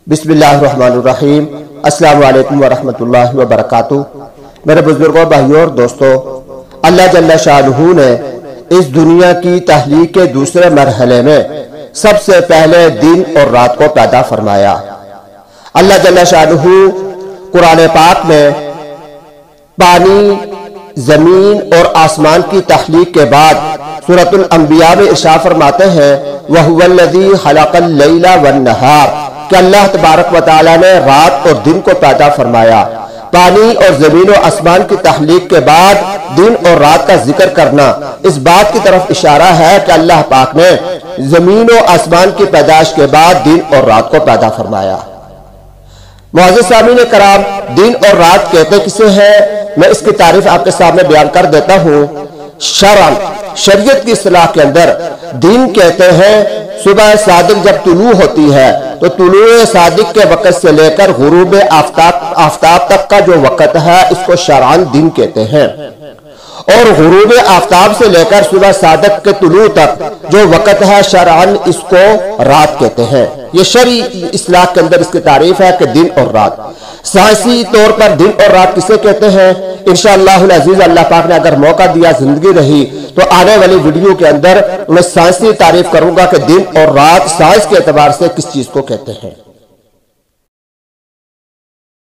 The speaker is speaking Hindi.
बिस्मिल्लाहिर्रहमानिर्रहीम। अस्सलाम वालेकुम वरहमतुल्लाहि वबरकातुहू। मेरे बुजुर्गों, भाइयों और दोस्तों, अल्लाह जल्ल शाअनुहु ने इस दुनिया की तहलीक के दूसरे मरहले में सबसे पहले दिन और रात को पैदा फरमाया। अल्लाह जल्ल शाअनुहु कुरान पाक में पानी, जमीन और आसमान की तख्लीक के बाद सूरतुल अंबिया में इरशाद फरमाते हैं, वहुवल्लज़ी खलक़ल लैला वन्नहार, कि अल्लाह तबारक व तआला ने रात और दिन को पैदा फरमाया। पानी और जमीन और आसमान की तख्लीक के बाद दिन और रात का जिक्र करना इस बात की तरफ इशारा है कि अल्लाह पाक ने जमीन और आसमान की पैदाइश के बाद दिन और रात को पैदा फरमाया। मुअज़्ज़िज़ सामीन कराम, दिन और रात कहते किसे हैं, मैं इसकी तारीफ आपके सामने बयान कर देता हूँ। शरअन, शरीयत की इस्तिलाह के अंदर दिन कहते हैं सुबह सादिक जब तुलू होती है तो तुलू सादिक के वक़्त से लेकर गुरूब आफ्ताब तक का जो वक़्त है इसको शरअन दिन कहते हैं, और गुरूब आफ्ताब से लेकर सुबह सादिक के तुलू तक जो वक़्त है शरअन इसको रात कहते हैं। ये शरई इस्लाह के अंदर इसकी तारीफ है कि दिन और रात। साइंसी तौर पर दिन और रात किसे कहते हैं, इंशाअल्लाहुल अज़ीज़ अल्लाह पाक ने अगर मौका दिया, जिंदगी रही, तो आने वाली वीडियो के अंदर मैं साइंसी तारीफ करूंगा कि दिन और रात साइंस के एतबार से किस चीज को कहते हैं।